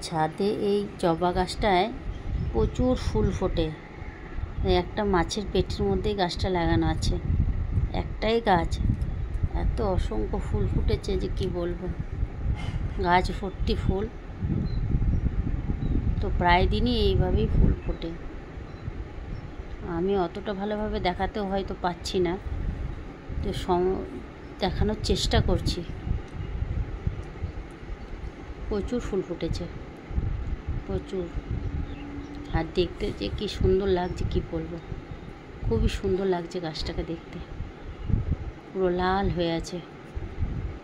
ছাদে এই জবা গাছটায় প্রচুর ফুল ফোটে। একটা মাছের পেটের মধ্যেই গাছটা লাগানো আছে, একটাই গাছ, এত অসংখ্য ফুল ফুটেছে যে কি বলবো। গাছ ভর্তি ফুল, তো প্রায় দিনই এইভাবেই ফুল ফোটে। আমি অতটা ভালোভাবে দেখাতেও হয়তো পাচ্ছি না, তো দেখানোর চেষ্টা করছি। প্রচুর ফুল ফুটেছে, প্রচুর। আর দেখতে যে কি সুন্দর লাগছে কি বলবো, খুবই সুন্দর লাগছে গাছটাকে দেখতে। পুরো লাল হয়ে আছে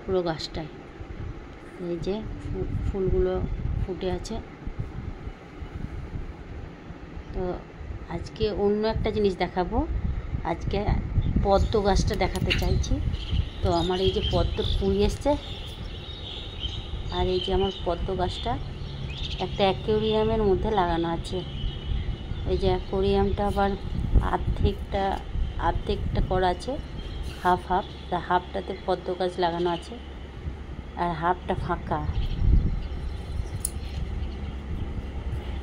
পুরো গাছটায়। এই যে ফুলগুলো ফুটে আছে। তো আজকে অন্য একটা জিনিস দেখাবো। আজকে পদ্ম গাছটা দেখাতে চাইছি। তো আমার এই যে পদ্মর কুঁড়ি এসছে, আর এই যে আমার পদ্ম গাছটা একটা অ্যাকোয়ারিয়ামের মধ্যে লাগানো আছে। এই যে অ্যাকোয়ারিয়ামটা আবার আর্ধেকটা করা আছে, হাফ হাফ। তা হাফটাতে পদ্ম গাছ লাগানো আছে আর হাফটা ফাঁকা।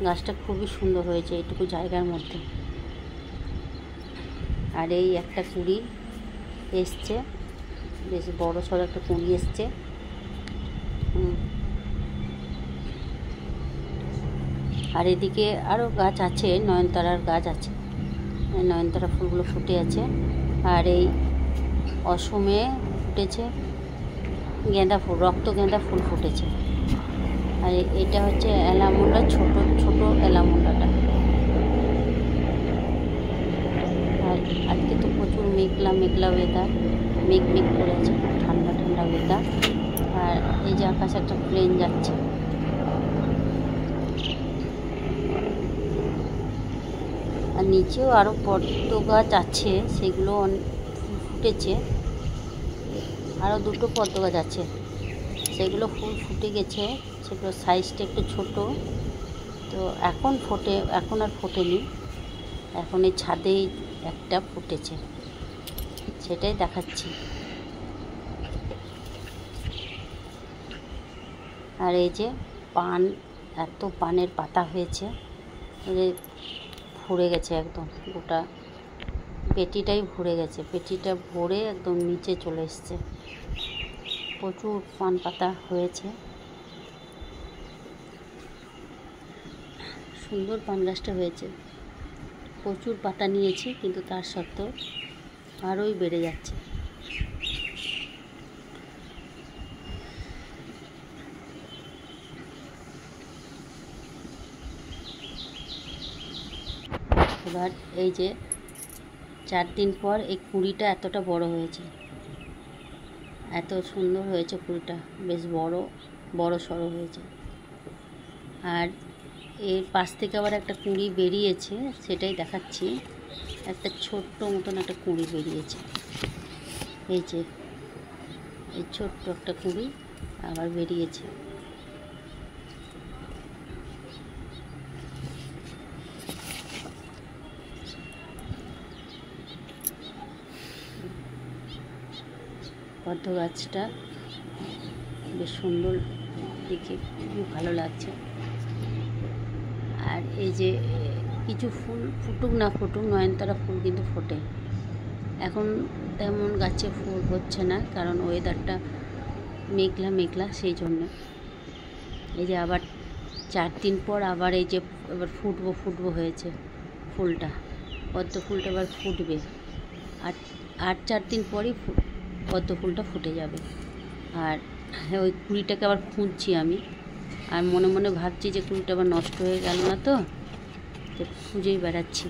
গাছটা খুবই সুন্দর হয়েছে এইটুকু জায়গার মধ্যে। আর এই একটা কুঁড়ি এসছে, বেশ বড় সড়ো একটা কুঁড়ি এসছে। আর এদিকে আরও গাছ আছে, নয়নতারার গাছ আছে, নয়নতারা ফুলগুলো ফুটে আছে। আর এই অসমে ফুটেছে গেঁদা ফুল, রক্ত গেঁদা ফুল ফুটেছে। আর এটা হচ্ছে অ্যালামুন্ডা, ছোট ছোট অ্যালামুন্ডাটা। আর আজকে তো প্রচুর মেঘলা মেঘলা ওয়েদার, মেঘ করে আছে, ঠান্ডা ঠান্ডা ওয়েদার। আর এই যে আকাশে একটা প্লেন যাচ্ছে। আর নিচেও আরও পদ্ম গাছ আছে, সেগুলো ফুল ফুটেছে। আরও দুটো পদ্ম গাছ আছে, সেগুলো ফুল ফুটে গেছে, সেগুলো সাইজটা একটু ছোট। তো এখন আর ফোটেনি। এখন এই ছাদেই একটা ফুটেছে, সেটাই দেখাচ্ছি। আর এই যে পান, এত পানের পাতা হয়েছে, ভরে গেছে একদম, গোটা পেটিটাই ভরে গেছে। পেটিটা ভরে একদম নিচে চলে এসছে। প্রচুর পান পাতা হয়েছে। সুন্দর পান গাছটা হয়েছে, প্রচুর পাতা নিয়েছি, কিন্তু তার সত্ত্বেও আরোই বেড়ে যাচ্ছে। এবার এই যে 4 দিন পর এই কুঁড়িটা এতটা বড় হয়েছে, এত সুন্দর হয়েছে কুঁড়িটা, বেশ বড় সড়ো হয়েছে। আর এর পাশ থেকে আবার একটা কুঁড়ি বেরিয়েছে, সেটাই দেখাচ্ছি। একটা ছোট্ট মতন একটা কুঁড়ি বেরিয়েছে, এই যে এই ছোট্ট একটা কুঁড়ি আবার বেরিয়েছে। পদ্ম গাছটা বেশ সুন্দর, দেখে খুবই ভালো লাগছে। আর এই যে কিছু ফুল ফুটুক না ফুটুক, নয়নতারা ফুল কিন্তু ফোটে। এখন তেমন গাছে ফুল হচ্ছে না, কারণ ওয়েদারটা মেঘলা, সেই জন্য। এই যে আবার 4 দিন পর আবার এই যে এবার ফুটবো হয়েছে ফুলটা, পদ্ম ফুলটা এবার ফুটবে। আর 4 দিন পরই পদ্ম ফুলটা ফুটে যাবে। আর ওই কুঁড়িটাকে আবার খুঁজছি আমি, আর মনে মনে ভাবছি যে কুঁড়িটা আবার নষ্ট হয়ে গেল না তো খুঁজেই বেড়াচ্ছি।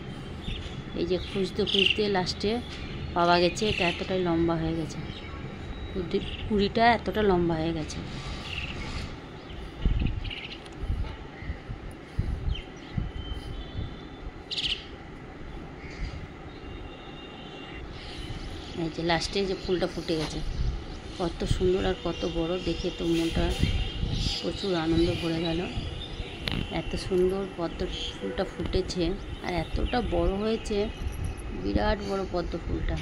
এই যে খুঁজতে লাস্টে পাওয়া গেছে। এটা এতটাই লম্বা হয়ে গেছে, কুঁড়িটা এতটা লম্বা হয়ে গেছে। এই যে লাস্টে যে ফুলটা ফুটে গেছে, কত সুন্দর আর কত বড়, দেখে তো মনটা প্রচুর আনন্দ ভরে গেল। এত সুন্দর পদ্ম ফুলটা ফুটেছে আর এতটা বড় হয়েছে, বিরাট বড় পদ্ম ফুলটা।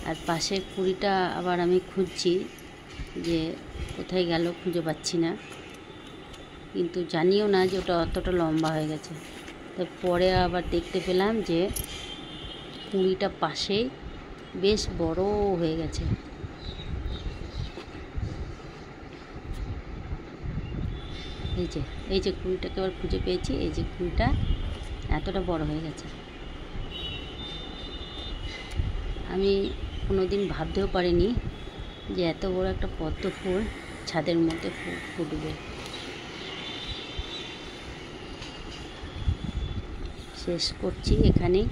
আর পাশের কুঁড়িটা আবার আমি খুঁজছি, যে কোথায় গেল খুঁজে পাচ্ছি না, কিন্তু জানিও না যে ওটা অতটা লম্বা হয়ে গেছে। তাই পরে আবার দেখতে পেলাম যে কুঁড়িটা পাশেই বেশ বড় হয়ে গেছে। এই যে কুঁড়িটাকে আবার খুঁজে পেয়েছি, এই যে কুঁড়িটা এতটা বড় হয়ে গেছে। আমি কোনো দিন ভাবতেও পারিনি যে এত বড় একটা পদ্ম ফুল ছাদের মধ্যে ফুটবে। শেষ করছি এখানেই।